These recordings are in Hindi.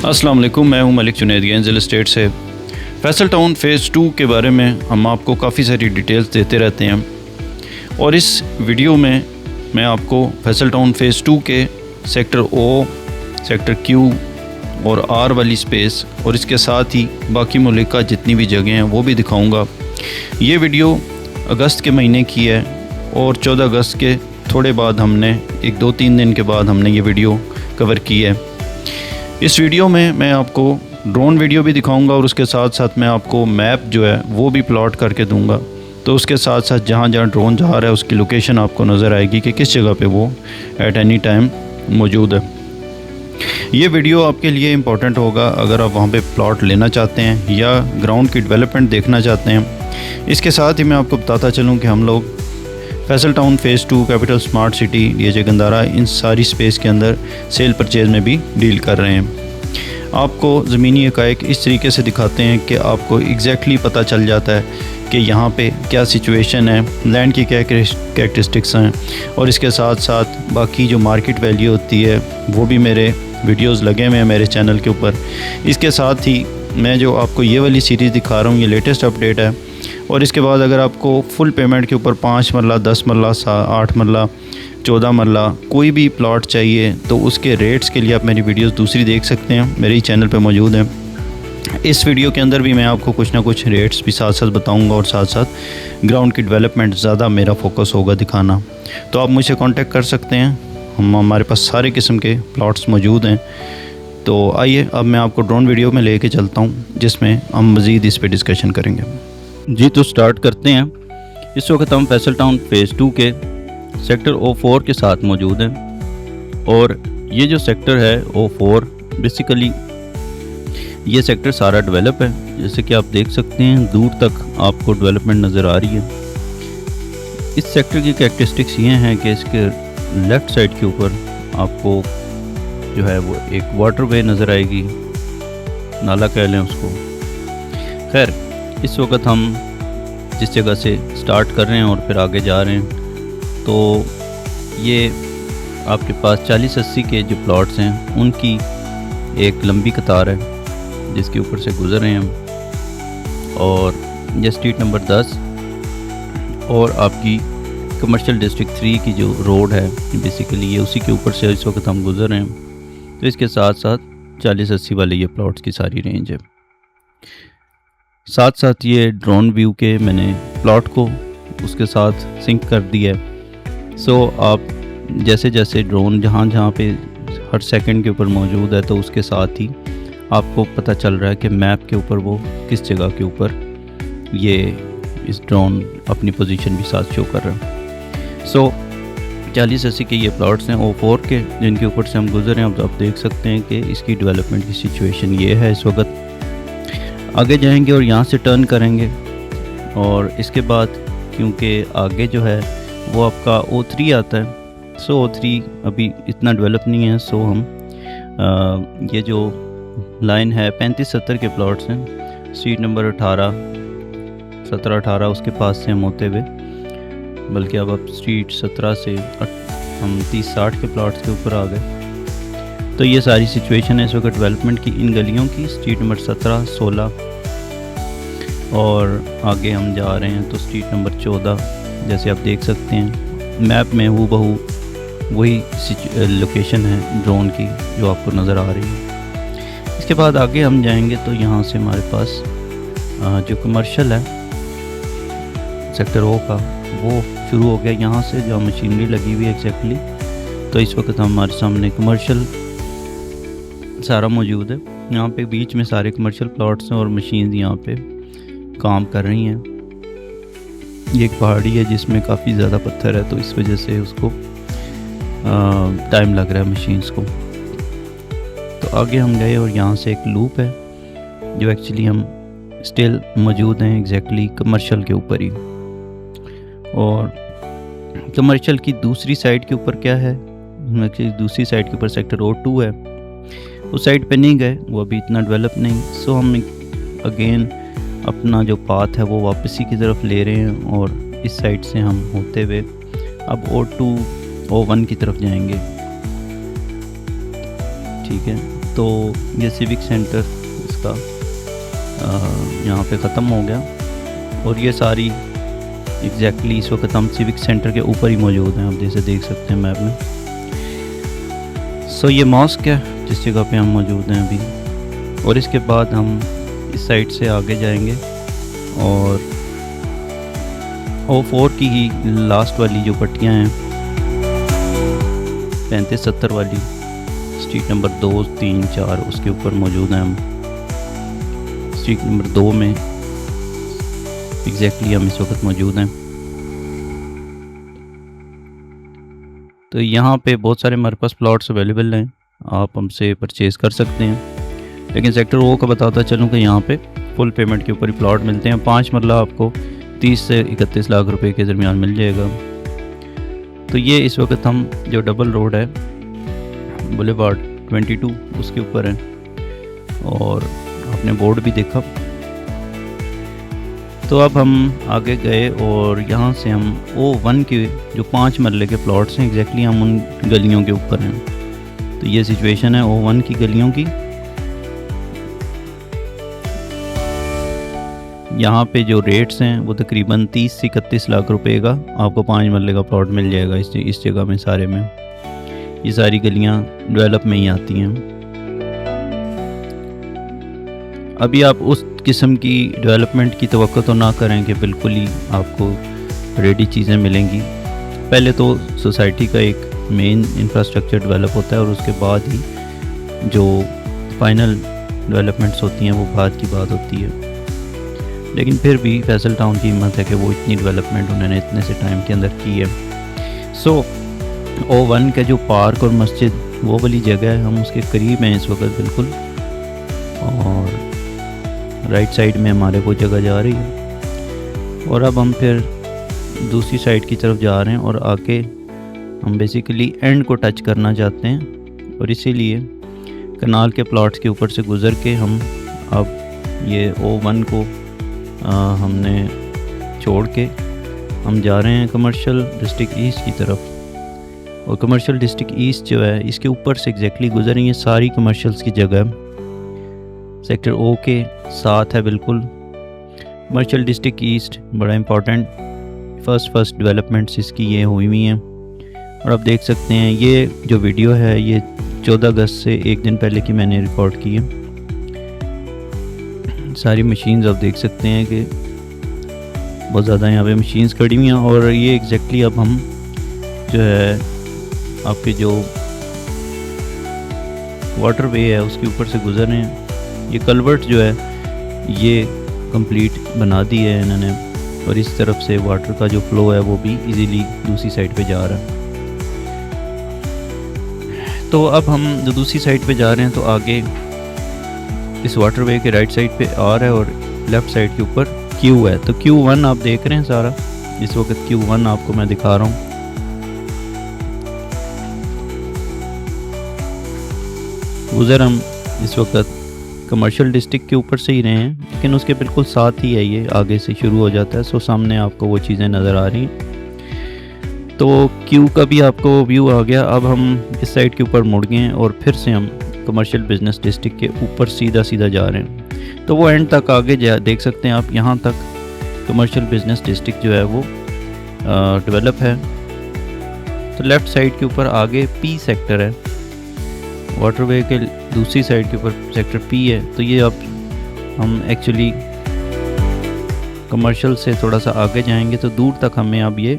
अस्सलाम वालेकुम, मैं हूं मलिक जुनैद एंजल स्टेट से। फैसल टाउन फ़ेज़ 2 के बारे में हम आपको काफ़ी सारी डिटेल्स देते रहते हैं और इस वीडियो में मैं आपको फैसल टाउन फ़ेज़ 2 के सेक्टर ओ, सेक्टर क्यू और आर वाली स्पेस और इसके साथ ही बाकी मुल्क का जितनी भी जगह हैं वो भी दिखाऊंगा। ये वीडियो अगस्त के महीने की है और 14 अगस्त के थोड़े बाद हमने 1-2-3 दिन के बाद हमने ये वीडियो कवर की है। इस वीडियो में मैं आपको ड्रोन वीडियो भी दिखाऊंगा और उसके साथ साथ मैं आपको मैप जो है वो भी प्लॉट करके दूंगा। तो उसके साथ साथ जहाँ जहाँ ड्रोन जा रहा है उसकी लोकेशन आपको नज़र आएगी कि किस जगह पे वो एट एनी टाइम मौजूद है। ये वीडियो आपके लिए इम्पोर्टेंट होगा अगर आप वहाँ पे प्लॉट लेना चाहते हैं या ग्राउंड की डेवलपमेंट देखना चाहते हैं। इसके साथ ही मैं आपको बताता चलूँ कि हम लोग Faisal town phase 2, capital smart city, डीएजे गंदारा, इन सारी स्पेस के अंदर सेल परचेज़ में भी डील कर रहे हैं। आपको ज़मीनी हक़ाइक़ इस तरीके से दिखाते हैं कि आपको एग्जैक्टली पता चल जाता है कि यहाँ पे क्या सिचुएशन है, लैंड की क्या कैरेक्टरिस्टिक्स हैं और इसके साथ साथ बाकी जो मार्केट वैल्यू होती है वो भी मेरे वीडियोस लगे हुए हैं मेरे चैनल के ऊपर। इसके साथ ही मैं जो आपको ये वाली सीरीज़ दिखा रहा हूँ ये लेटेस्ट अपडेट है और इसके बाद अगर आपको फुल पेमेंट के ऊपर 5 मरला, 10 मरला, 8 मरला, 14 मरला कोई भी प्लॉट चाहिए तो उसके रेट्स के लिए आप मेरी वीडियोस दूसरी देख सकते हैं, मेरे ही चैनल पे मौजूद हैं। इस वीडियो के अंदर भी मैं आपको कुछ ना कुछ रेट्स भी साथ साथ बताऊंगा और साथ साथ ग्राउंड की डेवलपमेंट ज़्यादा मेरा फोकस होगा दिखाना। तो आप मुझसे कॉन्टेक्ट कर सकते हैं, हमारे पास सारे किस्म के प्लॉट्स मौजूद हैं। तो आइए अब मैं आपको ड्रोन वीडियो में लेके चलता हूँ जिसमें हम मज़ीद इस पर डिस्कशन करेंगे। जी तो स्टार्ट करते हैं। इस वक्त हम फैसल टाउन फ़ेज़ 2 के सेक्टर O4 के साथ मौजूद हैं और ये जो सेक्टर है O4 बेसिकली ये सेक्टर सारा डेवलप है। जैसे कि आप देख सकते हैं दूर तक आपको डेवलपमेंट नज़र आ रही है। इस सेक्टर की कैरेक्टरिस्टिक्स ये हैं कि इसके लेफ़्ट साइड के ऊपर आपको जो है वो एक वाटरवे नज़र आएगी, नाला कह लें उसको। खैर इस वक्त हम जिस जगह से स्टार्ट कर रहे हैं और फिर आगे जा रहे हैं तो ये आपके पास 40-80 के जो प्लॉट्स हैं उनकी एक लंबी कतार है जिसके ऊपर से गुज़र रहे हैं हम। और ये स्ट्रीट नंबर 10 और आपकी कमर्शियल डिस्ट्रिक्ट 3 की जो रोड है बेसिकली ये उसी के ऊपर से इस वक्त हम गुज़र रहे हैं। तो इसके साथ साथ 40-80 वाले ये प्लॉट्स की सारी रेंज है। साथ साथ ये ड्रोन व्यू के मैंने प्लॉट को उसके साथ सिंक कर दिया है। सो आप जैसे जैसे ड्रोन जहाँ जहाँ पे हर सेकंड के ऊपर मौजूद है तो उसके साथ ही आपको पता चल रहा है कि मैप के ऊपर वो किस जगह के ऊपर ये इस ड्रोन अपनी पोजीशन भी साथ शो कर रहा है। सो 40-80 के ये प्लॉट्स हैं O4 के जिनके ऊपर से हम गुजर हैं। अब आप देख सकते हैं कि इसकी डेवलपमेंट की सिचुएशन ये है। इस वक्त आगे जाएंगे और यहाँ से टर्न करेंगे और इसके बाद क्योंकि आगे जो है वो आपका O3 आता है। सो O3 अभी इतना डेवलप नहीं है। सो हम ये जो लाइन है 35-70 के प्लॉट्स हैं, स्ट्रीट नंबर 17-18 उसके पास से हम होते हुए, बल्कि अब स्ट्रीट 17 से हम 30-60 के प्लॉट्स के ऊपर आ गए। तो ये सारी सिचुएशन है इस वक्त डेवलपमेंट की इन गलियों की। स्ट्रीट नंबर 17-16 और आगे हम जा रहे हैं तो स्ट्रीट नंबर 14 जैसे आप देख सकते हैं मैप में हूबहू वही लोकेशन है ड्रोन की जो आपको नज़र आ रही है। इसके बाद आगे हम जाएंगे तो यहाँ से हमारे पास जो कमर्शियल है सेक्टर O का वो शुरू हो गया। यहाँ से जो मशीनरी लगी हुई है एग्जैक्टली, तो इस वक्त हमारे सामने कमर्शियल सारा मौजूद है। यहाँ पे बीच में सारे कमर्शियल प्लॉट्स हैं और मशीन यहाँ पे काम कर रही हैं। ये एक पहाड़ी है जिसमें काफ़ी ज़्यादा पत्थर है तो इस वजह से उसको टाइम लग रहा है मशीन्स को। तो आगे हम गए और यहाँ से एक लूप है जो एक्चुअली हम स्टिल मौजूद हैं एग्जैक्टली कमर्शियल के ऊपर ही। और कमर्शियल की दूसरी साइड के ऊपर क्या है, दूसरी साइड के ऊपर सेक्टर O2 है। उस साइड पे नहीं गए, वो अभी इतना डेवलप नहीं। सो हम अगेन अपना जो पाथ है वो वापस ही की तरफ ले रहे हैं और इस साइड से हम होते हुए अब O2 O1 की तरफ जाएंगे। ठीक है, तो ये सिविक सेंटर इसका यहाँ पे ख़त्म हो गया और ये सारी एग्जैक्टली इस वक्त हम सिविक सेंटर के ऊपर ही मौजूद हैं, आप जैसे देख सकते हैं मैप में। सो ये मॉस्क है जिस जगह पे हम मौजूद हैं अभी, और इसके बाद हम इस साइड से आगे जाएंगे और O4 की ही लास्ट वाली जो पट्टियाँ हैं 35-70 वाली, स्ट्रीट नंबर 2, 3, 4 उसके ऊपर मौजूद हैं हम। स्ट्रीट नंबर 2 में एग्जैक्टली हम इस वक्त मौजूद हैं। तो यहाँ पे बहुत सारे हमारे पास प्लॉट्स अवेलेबल हैं, आप हमसे परचेज़ कर सकते हैं। लेकिन सेक्टर ओ का बताता चलूँ कि यहाँ पे फुल पेमेंट के ऊपर ही प्लॉट मिलते हैं। 5 मरला आपको 30 से 31 लाख रुपए के दरमियान मिल जाएगा। तो ये इस वक्त हम जो डबल रोड है बुलेवार्ड 22 उसके ऊपर है, और आपने बोर्ड भी देखा। तो अब हम आगे गए और यहाँ से हम O1 के जो 5 मरले के प्लॉट्स हैं एग्जैक्टली हम उन गलियों के ऊपर हैं। तो ये सिचुएशन है O1 की गलियों की। यहाँ पे जो रेट्स हैं वो तकरीबन 30 से 31 लाख रुपए का आपको 5 मरले का प्लॉट मिल जाएगा इस जगह में। सारे में ये सारी गलियाँ डेवलप में ही आती हैं। अभी आप उस किस्म की डेवलपमेंट की तवक्को तो ना करें कि बिल्कुल ही आपको रेडी चीज़ें मिलेंगी। पहले तो सोसाइटी का एक मेन इंफ्रास्ट्रक्चर डेवलप होता है और उसके बाद ही जो फाइनल डेवलपमेंट्स होती हैं वो बाद की बात होती है। लेकिन फिर भी फैसल टाउन की हिम्मत है कि वो इतनी डेवलपमेंट उन्होंने इतने से टाइम के अंदर की है। सो O1 का जो पार्क और मस्जिद वो वाली जगह है, हम उसके करीब हैं इस वक्त बिल्कुल, और राइट साइड में हमारे वो जगह जा रही है। और अब हम फिर दूसरी साइड की तरफ जा रहे हैं और आके हम बेसिकली एंड को टच करना चाहते हैं, और इसीलिए कनाल के प्लॉट्स के ऊपर से गुज़र के हम अब ये O1 को हमने छोड़ के हम जा रहे हैं कमर्शियल डिस्ट्रिक्ट ईस्ट की तरफ। और कमर्शियल डिस्ट्रिक्ट ईस्ट जो है इसके ऊपर से एग्जैक्टली गुजर रही है सारी कमर्शियल्स की जगह, सेक्टर ओ के साथ है बिल्कुल। कमर्शियल डिस्ट्रिक्ट ईस्ट बड़ा इम्पोर्टेंट फर्स्ट डेवलपमेंट्स इसकी ये हुई हैं। और आप देख सकते हैं ये जो वीडियो है ये 14 अगस्त से एक दिन पहले की मैंने रिकॉर्ड की है। सारी मशीन्स आप देख सकते हैं कि बहुत ज़्यादा यहाँ पे मशीन्स खड़ी हुई हैं। और ये एग्जैक्टली अब हम जो है आपके जो वाटर वे है उसके ऊपर से गुजर रहे हैं। ये कल्वर्ट जो है ये कंप्लीट बना दी है इन्होंने, और इस तरफ से वाटर का जो फ्लो है वो भी इजीली दूसरी साइड पे जा रहा है। तो अब हम जो दूसरी साइड पे जा रहे हैं तो आगे इस वाटरवे के राइट साइड पे R है और लेफ़्ट साइड के ऊपर Q है। तो Q1 आप देख रहे हैं सारा, इस वक्त Q1 आपको मैं दिखा रहा हूँ। गुजर हम इस वक्त कमर्शियल डिस्ट्रिक्ट के ऊपर से ही रहे हैं, लेकिन उसके बिल्कुल साथ ही है, ये आगे से शुरू हो जाता है। सो सामने आपको वो चीज़ें नज़र आ रही हैं। तो Q का भी आपको व्यू आ गया। अब हम इस साइड के ऊपर मुड़ गए हैं और फिर से हम कमर्शियल बिजनेस डिस्ट्रिक्ट के ऊपर सीधा जा रहे हैं। तो वो एंड तक आगे देख सकते हैं आप, यहाँ तक कमर्शियल बिजनेस डिस्ट्रिक्ट जो है वो डेवलप है। तो लेफ़्ट साइड के ऊपर आगे P सेक्टर है, वाटरवे के दूसरी साइड के ऊपर सेक्टर P है। तो ये अब हम एक्चुअली कमर्शियल से थोड़ा सा आगे जाएंगे तो दूर तक हमें अब ये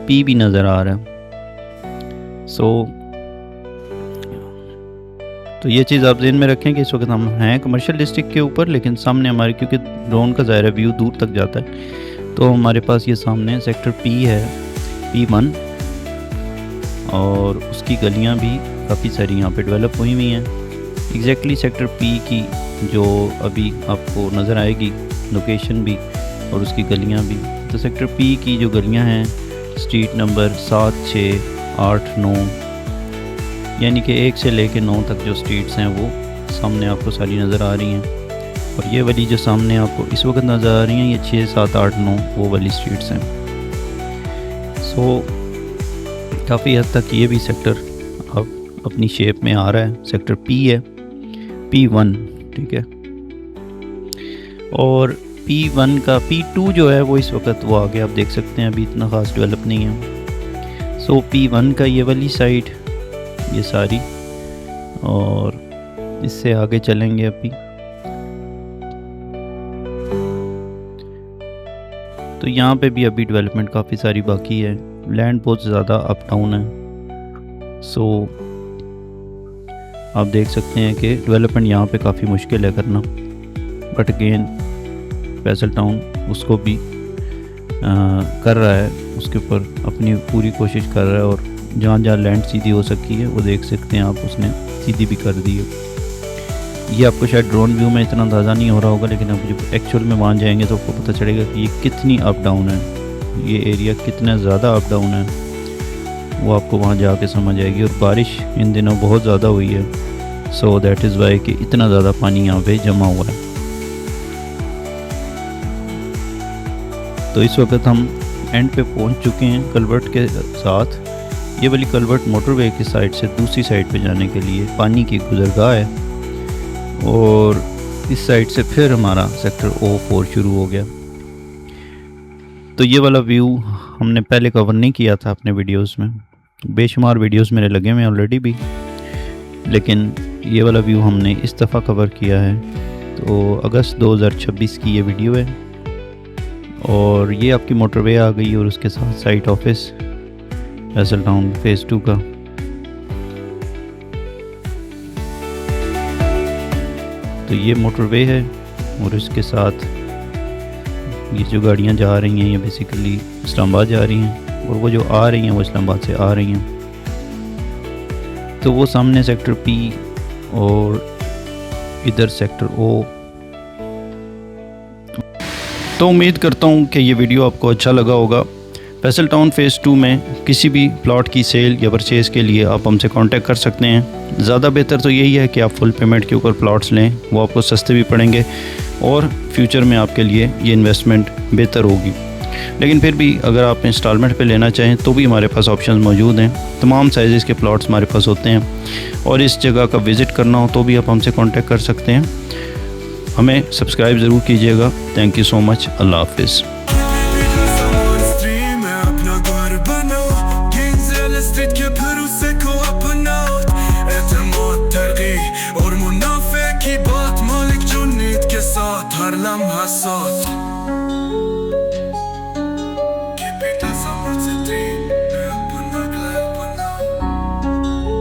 P भी नज़र आ रहा है। तो ये चीज़ आप ध्यान में रखें कि इस वक्त हम हैं कमर्शियल डिस्ट्रिक्ट के ऊपर, लेकिन सामने हमारे क्योंकि ड्रोन का ज़ाहिर व्यू दूर तक जाता है, तो हमारे पास ये सामने सेक्टर P है, P1, और उसकी गलियां भी काफ़ी सारी यहाँ पे डेवलप हुई हैं। एग्जैक्टली सेक्टर P की जो अभी आपको नज़र आएगी लोकेशन भी और उसकी गलियां भी। तो सेक्टर P की जो गलियां हैं स्ट्रीट नंबर 7, 6, 8, 9, यानी कि 1 से लेके 9 तक जो स्ट्रीट्स हैं वो सामने आपको सारी नज़र आ रही हैं। और ये वाली जो सामने आपको इस वक्त नज़र आ रही हैं ये 6, 7, 8, 9 वो वाली स्ट्रीट्स हैं। सो काफ़ी हद तक ये भी सेक्टर अब अपनी शेप में आ रहा है। सेक्टर P है P1, ठीक है। और P1 का P2 जो है वो इस वक्त वो आगे आप देख सकते हैं, अभी इतना ख़ास डेवलप नहीं है। सो P1 का ये वाली साइड ये सारी, और इससे आगे चलेंगे अभी तो यहाँ पे भी अभी डेवलपमेंट काफ़ी सारी बाकी है। लैंड बहुत ज़्यादा अप डाउन है। सो आप देख सकते हैं कि डेवलपमेंट यहाँ पे काफ़ी मुश्किल है करना, बट अगेन फैसल टाउन उसको भी कर रहा है, उसके ऊपर अपनी पूरी कोशिश कर रहा है, और जहाँ जहाँ लैंड सीधी हो सकी है वो देख सकते हैं आप, उसने सीधी भी कर दी है। ये आपको शायद ड्रोन व्यू में इतना अंदाज़ा नहीं हो रहा होगा, लेकिन आप जब एक्चुअल में वहाँ जाएंगे तो आपको पता चलेगा कि ये कितनी अप डाउन है, ये एरिया कितना ज़्यादा अप डाउन है, वो आपको वहाँ जाके समझ आएगी। और बारिश इन दिनों बहुत ज़्यादा हुई है, सो दैट इज़ वाई कि इतना ज़्यादा पानी यहाँ पे जमा हुआ है। तो इस वक्त हम एंड पे पहुँच चुके हैं कलवर्ट के साथ। ये वाली कलवर्ट मोटरवे की साइड से दूसरी साइड पे जाने के लिए पानी की गुजरगाह है, और इस साइड से फिर हमारा सेक्टर O4 शुरू हो गया। तो ये वाला व्यू हमने पहले कवर नहीं किया था अपने वीडियोस में, बेशुमार वीडियोस मेरे लगे हुए ऑलरेडी भी, लेकिन ये वाला व्यू हमने इस दफ़ा कवर किया है। तो अगस्त 2026 की ये वीडियो है, और ये आपकी मोटरवे आ गई, और उसके साथ site office Faisal town phase 2 का। तो ये मोटरवे है, और इसके साथ ये जो गाड़ियाँ जा रही हैं ये बेसिकली इस्लामाबाद जा रही हैं, और वो जो आ रही हैं वो इस्लामाबाद से आ रही हैं। तो वो सामने सेक्टर P और इधर सेक्टर O। तो उम्मीद करता हूँ कि ये वीडियो आपको अच्छा लगा होगा। फैसल टाउन फेज़ 2 में किसी भी प्लॉट की सेल या परचेज़ के लिए आप हमसे कांटेक्ट कर सकते हैं। ज़्यादा बेहतर तो यही है कि आप फुल पेमेंट के ऊपर प्लॉट्स लें, वो आपको सस्ते भी पड़ेंगे, और फ्यूचर में आपके लिए ये इन्वेस्टमेंट बेहतर होगी। लेकिन फिर भी अगर आप इंस्टॉलमेंट पे लेना चाहें तो भी हमारे पास ऑप्शन मौजूद हैं। तमाम साइज़ के प्लॉट्स हमारे पास होते हैं, और इस जगह का विज़िट करना हो तो भी आप हमसे कॉन्टेक्ट कर सकते हैं। हमें सब्सक्राइब ज़रूर कीजिएगा। Thank you so much. अल्लाह हाफिज़।